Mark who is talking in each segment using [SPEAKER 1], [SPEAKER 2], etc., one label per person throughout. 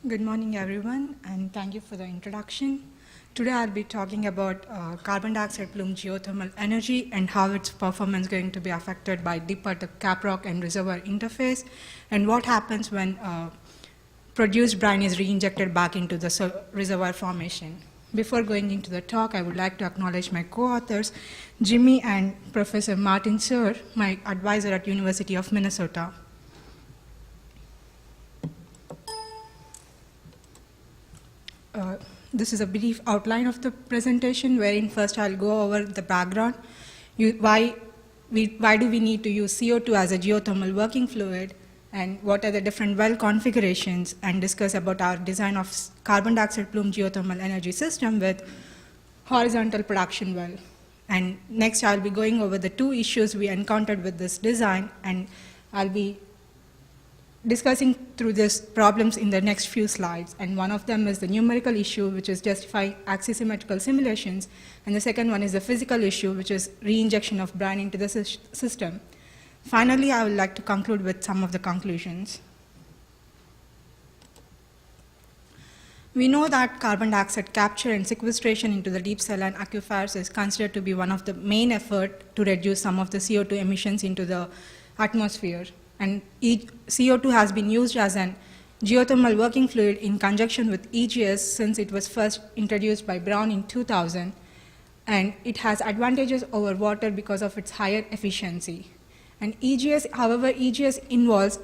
[SPEAKER 1] Good morning, everyone, and thank you for the introduction. Today I'll be talking about carbon dioxide plume geothermal energy and how its performance is going to be affected by Caprock and reservoir interface, and what happens when produced brine is reinjected back into the reservoir formation. Before going into the talk, I would like to acknowledge my co-authors, Jimmy and Professor Martin Saar, my advisor at University of Minnesota. This is a brief outline of the presentation, wherein first I'll go over the background, why do we need to use CO2 as a geothermal working fluid, and what are the different well configurations, and discuss about our design of carbon dioxide plume geothermal energy system with horizontal production well. And next I'll be going over the two issues we encountered with this design, and I'll be discussing through these problems in the next few slides. And one of them is the numerical issue, which is justifying axisymmetrical simulations, and the second one is the physical issue, which is reinjection of brine into the system. Finally, I would like to conclude with some of the conclusions. We know that carbon dioxide capture and sequestration into the deep saline aquifers is considered to be one of the main efforts to reduce some of the CO2 emissions into the atmosphere. And CO2 has been used as an geothermal working fluid in conjunction with EGS since it was first introduced by Brown in 2000. And it has advantages over water because of its higher efficiency. And EGS, however, EGS involves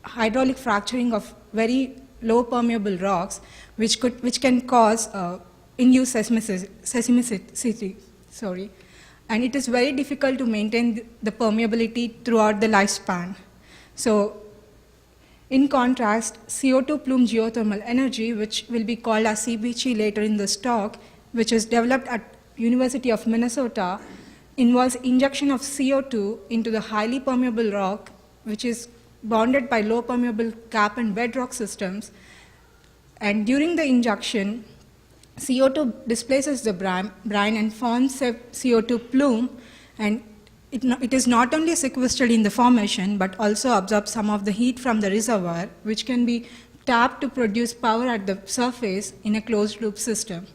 [SPEAKER 1] hydraulic fracturing of very low permeable rocks, which can cause induced seismicity. And it is very difficult to maintain the permeability throughout the lifespan. So, in contrast, CO2 plume geothermal energy, which will be called as CBG later in this talk, which is developed at University of Minnesota, involves injection of CO2 into the highly permeable rock, which is bounded by low permeable cap and bedrock systems. And during the injection, CO2 displaces the brine and forms a CO2 plume, and it is not only sequestered in the formation, but also absorbs some of the heat from the reservoir, which can be tapped to produce power at the surface in a closed loop system.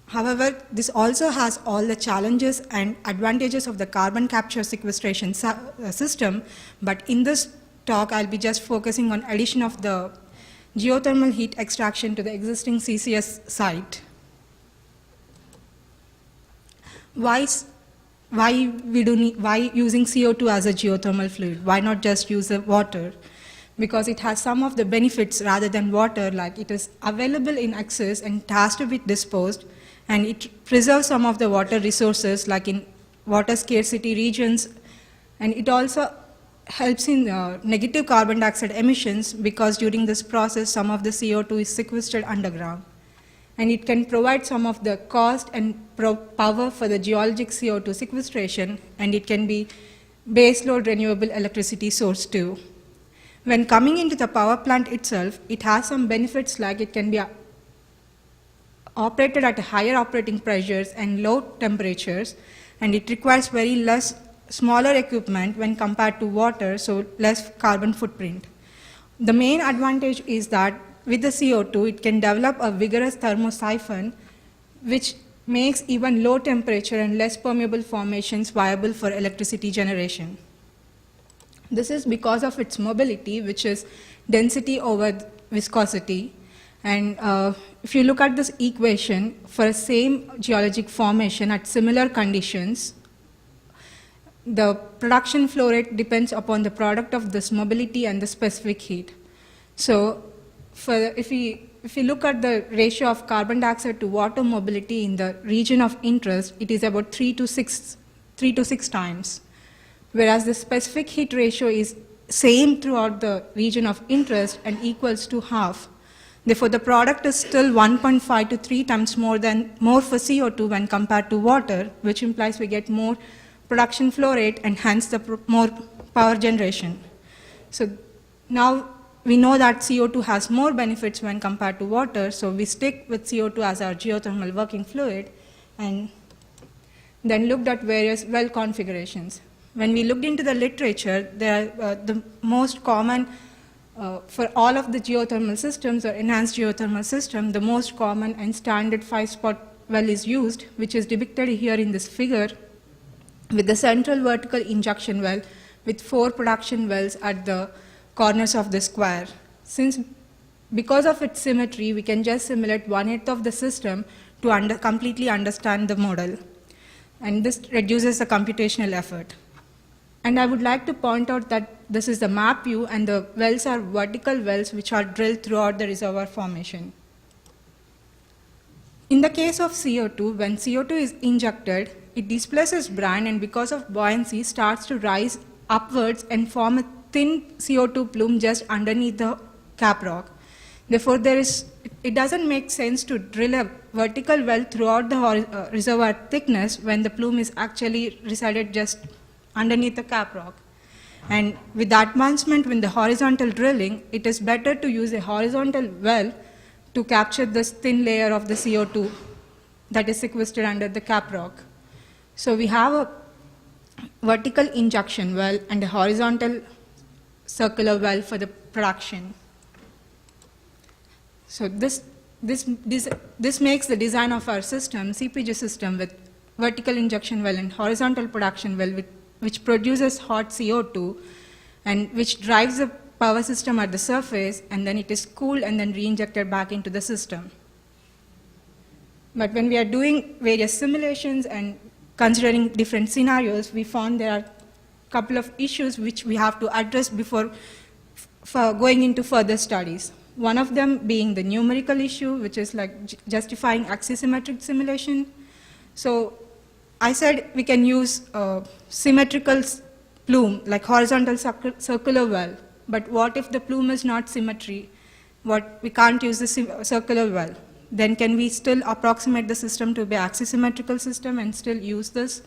[SPEAKER 1] However, this also has all the challenges and advantages of the carbon capture sequestration system, but in this talk, I'll be just focusing on addition of the geothermal heat extraction to the existing CCS site. Why using CO2 as a geothermal fluid? Why not just use the water? Because it has some of the benefits rather than water, like it is available in excess and it has to be disposed, and it preserves some of the water resources like in water scarcity regions, and it also helps in negative carbon dioxide emissions because during this process some of the CO2 is sequestered underground. And it can provide some of the cost and power for the geologic CO2 sequestration, and it can be baseload renewable electricity source too. When coming into the power plant itself, it has some benefits like it can be operated at higher operating pressures and low temperatures, and it requires very smaller equipment when compared to water, so less carbon footprint. The main advantage is that with the CO2, it can develop a vigorous thermosiphon, which makes even low temperature and less permeable formations viable for electricity generation. This is because of its mobility, which is density over viscosity. And if you look at this equation, for a same geologic formation at similar conditions, the production flow rate depends upon the product of this mobility and the specific heat. So, if we look at the ratio of carbon dioxide to water mobility in the region of interest, it is about 3 to 6 times, whereas the specific heat ratio is same throughout the region of interest and equals to half. Therefore, the product is still 1.5 to 3 times more for CO2 when compared to water, which implies we get more production flow rate and hence the more power generation. So now we know that CO2 has more benefits when compared to water, so we stick with CO2 as our geothermal working fluid, and then looked at various well configurations. When we looked into the literature, the most common For all of the geothermal systems or enhanced geothermal system, the most common and standard 5-spot well is used, which is depicted here in this figure, with the central vertical injection well with 4 production wells at the corners of the square. Because of its symmetry, we can just simulate 1/8 of the system to completely understand the model. And this reduces the computational effort. And I would like to point out that this is the map view, and the wells are vertical wells which are drilled throughout the reservoir formation. In the case of CO2, when CO2 is injected, it displaces brine, and because of buoyancy starts to rise upwards and form a thin CO2 plume just underneath the caprock. Therefore, it doesn't make sense to drill a vertical well throughout the reservoir thickness when the plume is actually resided just underneath the caprock. And with the advancement in the horizontal drilling, it is better to use a horizontal well to capture this thin layer of the CO2 that is sequestered under the caprock. So we have a vertical injection well and a horizontal circular well for the production. So this makes the design of our system, CPG system, with vertical injection well and horizontal production well, which produces hot CO2 and which drives the power system at the surface, and then it is cooled and then reinjected back into the system. But when we are doing various simulations and considering different scenarios, we found there are a couple of issues which we have to address before going into further studies. One of them being the numerical issue, which is like justifying axisymmetric simulation. So I said we can use symmetrical plume, like horizontal circular well. But what if the plume is not symmetry? We can't use the circular well. Then can we still approximate the system to be axisymmetrical system and still use this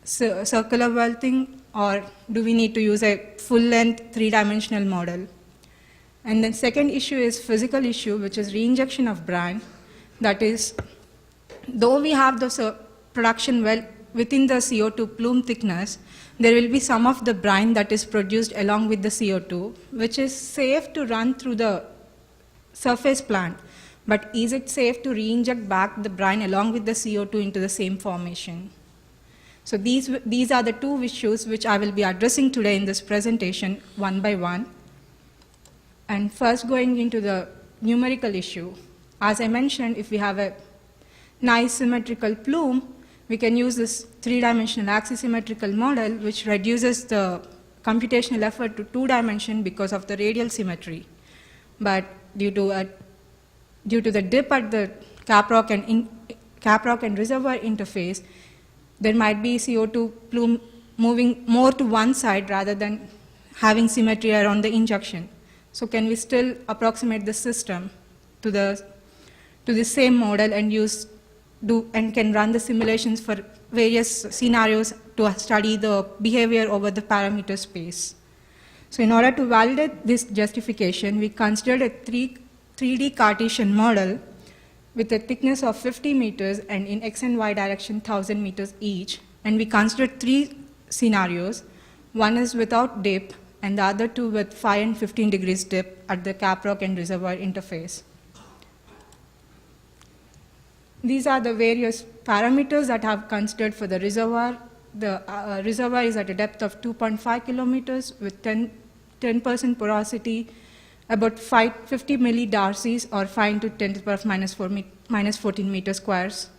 [SPEAKER 1] circular well thing? Or do we need to use a full-length 3-dimensional model? And then second issue is physical issue, which is reinjection of brine. That is, though we have the production well within the CO2 plume thickness, there will be some of the brine that is produced along with the CO2, which is safe to run through the surface plant. But is it safe to reinject back the brine along with the CO2 into the same formation? So these are the 2 issues which I will be addressing today in this presentation one by one. And first, going into the numerical issue. As I mentioned, if we have a nice symmetrical plume, we can use this 3-dimensional axisymmetrical model, which reduces the computational effort to 2-dimension because of the radial symmetry. But due to the dip at the caprock and reservoir interface, there might be CO2 plume moving more to one side rather than having symmetry around the injection. So can we still approximate the system to the same model and can run the simulations for various scenarios to study the behavior over the parameter space? So in order to validate this justification, we considered a 3D Cartesian model with a thickness of 50 meters and in x and y direction 1,000 meters each. And we considered 3 scenarios. One is without dip, and the other 2 with 5 and 15 degrees dip at the caprock and reservoir interface. These are the various parameters that I have considered for the reservoir. The reservoir is at a depth of 2.5 kilometers with 10% porosity, about 50 millidarcies or 5 into 10 to the power of minus 14 meters squares.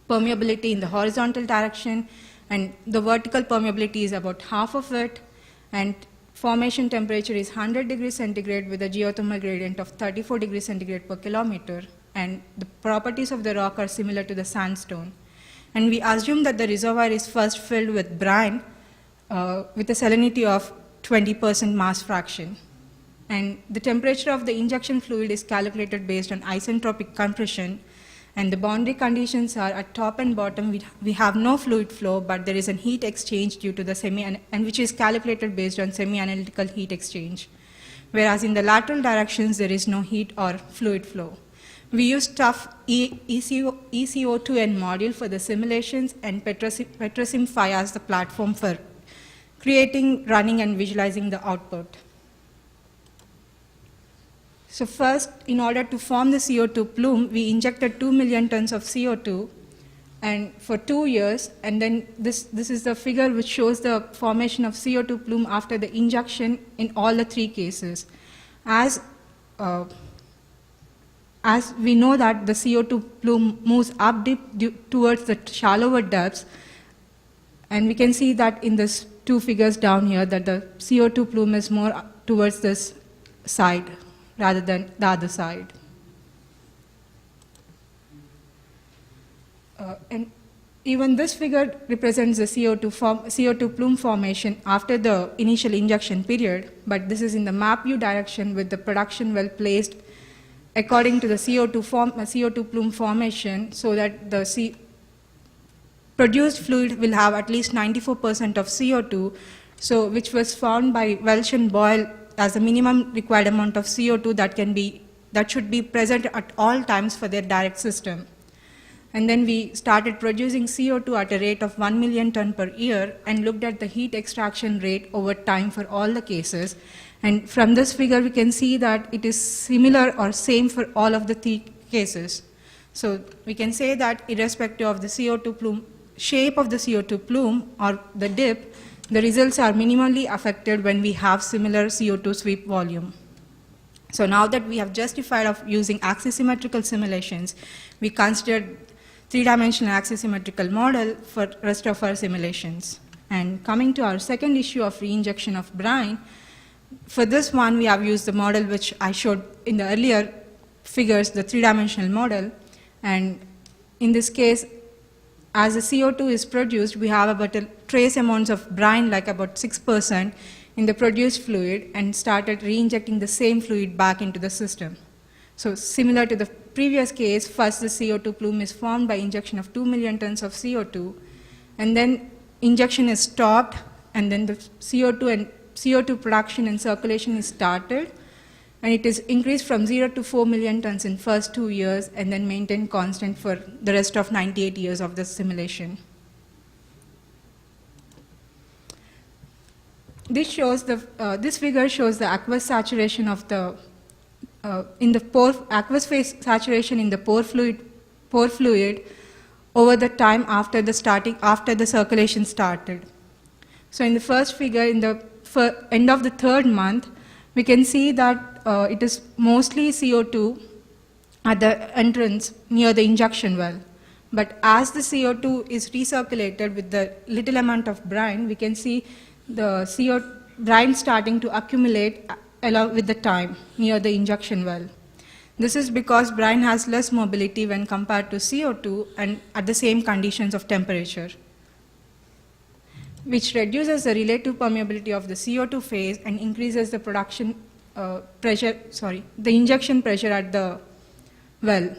[SPEAKER 1] Permeability in the horizontal direction, and the vertical permeability is about half of it. And formation temperature is 100 degrees centigrade with a geothermal gradient of 34 degrees centigrade per kilometer. And the properties of the rock are similar to the sandstone. And we assume that the reservoir is first filled with brine with a salinity of 20% mass fraction. And the temperature of the injection fluid is calculated based on isentropic compression. And the boundary conditions are at top and bottom, we have no fluid flow, but there is a heat exchange due to the and which is calculated based on semi-analytical heat exchange. Whereas in the lateral directions, there is no heat or fluid flow. We use tough ECO2N module for the simulations and Petrosim 5 as the platform for creating, running, and visualizing the output. So first, in order to form the CO2 plume, we injected 2 million tons of CO2 and for 2 years, and then this is the figure which shows the formation of CO2 plume after the injection in all the 3 cases. As we know that the CO2 plume moves up deep towards the shallower depths, and we can see that in these 2 figures down here that the CO2 plume is more towards this side rather than the other side. And even this figure represents the CO2 plume formation after the initial injection period, but this is in the map view direction with the production well placed according to the CO2 plume formation, so that the produced fluid will have at least 94% of CO2, so which was found by Welch and Boyle as the minimum required amount of CO2 that should be present at all times for their direct system. And then we started producing CO2 at a rate of 1 million ton per year and looked at the heat extraction rate over time for all the cases. And from this figure, we can see that it is similar or same for all of the 3 cases. So we can say that irrespective of the CO2 plume, shape of the CO2 plume or the dip, the results are minimally affected when we have similar CO2 sweep volume. So now that we have justified of using axisymmetrical simulations, we considered 3-dimensional axisymmetrical model for rest of our simulations. And coming to our second issue of reinjection of brine, for this one we have used the model which I showed in the earlier figures, the 3-dimensional model. And in this case, as the CO2 is produced, we have about a trace amounts of brine, like about 6% in the produced fluid, and started reinjecting the same fluid back into the system. So similar to the previous case, first the CO2 plume is formed by injection of 2 million tons of CO2, and then injection is stopped, and then the CO2 production and circulation is started, and it is increased from 0 to 4 million tons in first 2 years, and then maintained constant for the rest of 98 years of the simulation. This figure shows the aqueous saturation of the aqueous phase saturation in the pore fluid over the time after the circulation started. So in the first figure, in the end of the 3rd month, we can see that it is mostly CO2 at the entrance near the injection well. But as the CO2 is recirculated with the little amount of brine, we can see the brine starting to accumulate along with the time near the injection well. This is because brine has less mobility when compared to CO2 and at the same conditions of temperature, which reduces the relative permeability of the CO2 phase and increases the the injection pressure at the well.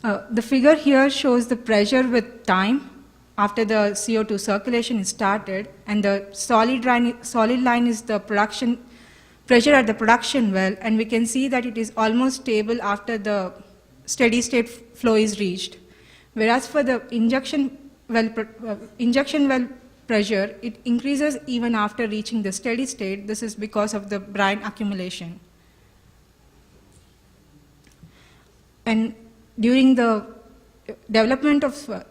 [SPEAKER 1] The figure here shows the pressure with time after the CO2 circulation is started, and the solid line is the pressure at the production well, and we can see that it is almost stable after the steady state flow is reached. Whereas for the injection well pressure, it increases even after reaching the steady state. This is because of the brine accumulation. And during the development of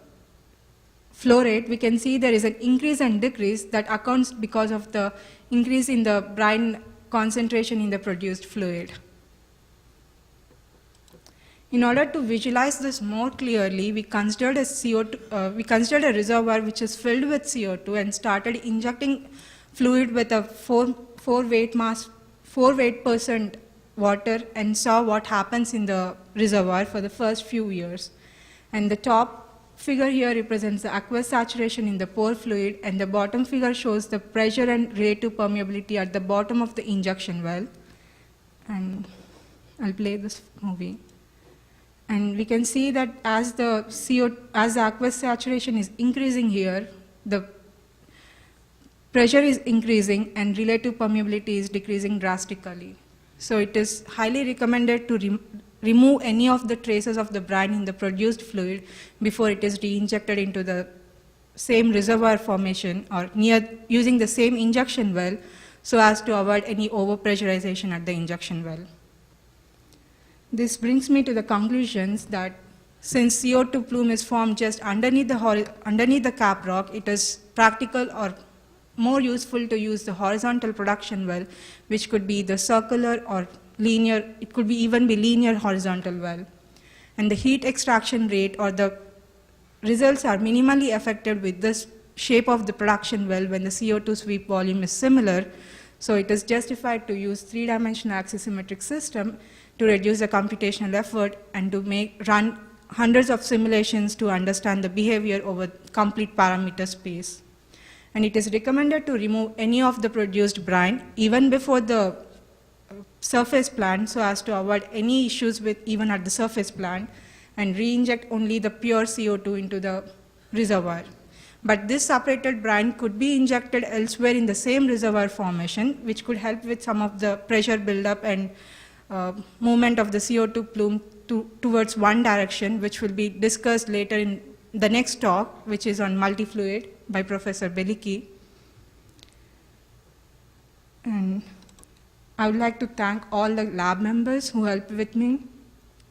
[SPEAKER 1] flow rate, we can see there is an increase and decrease that accounts because of the increase in the brine concentration in the produced fluid. In order to visualize this more clearly, we considered a reservoir which is filled with CO2 and started injecting fluid with a 4 weight percent water, and saw what happens in the reservoir for the first few years. And the top figure here represents the aqueous saturation in the pore fluid, and the bottom figure shows the pressure and relative permeability at the bottom of the injection well. And I'll play this movie. And we can see that as the aqueous saturation is increasing here, the pressure is increasing and relative permeability is decreasing drastically. So it is highly recommended to remove any of the traces of the brine in the produced fluid before it is re-injected into the same reservoir formation or using the same injection well, so as to avoid any overpressurization at the injection well. This brings me to the conclusions that since CO2 plume is formed just underneath the caprock, it is practical or more useful to use the horizontal production well, which could be the circular or linear, it could be even be linear horizontal well. And the heat extraction rate or the results are minimally affected with this shape of the production well when the CO2 sweep volume is similar. So it is justified to use three-dimensional axisymmetric system to reduce the computational effort and to run hundreds of simulations to understand the behavior over complete parameter space. And it is recommended to remove any of the produced brine even before the surface plant so as to avoid any issues with even at the surface plant and reinject only the pure CO2 into the reservoir. But this separated brine could be injected elsewhere in the same reservoir formation, which could help with some of the pressure buildup and movement of the CO2 plume towards one direction, which will be discussed later in the next talk, which is on multifluid by Professor Bellicki. And I would like to thank all the lab members who helped with me.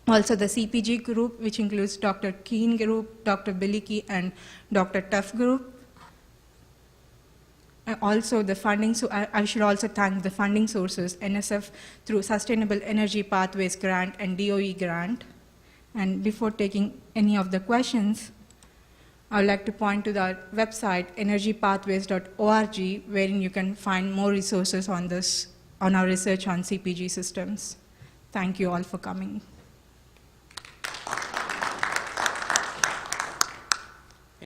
[SPEAKER 1] Also the CPG group, which includes Dr. Keen group, Dr. Bellicki, and Dr. Tuff group. Also the funding, so I should also thank the funding sources, NSF through Sustainable Energy Pathways Grant and DOE grant. And before taking any of the questions, I would like to point to the website energypathways.org, wherein you can find more resources on our research on CPG systems. Thank you all for coming.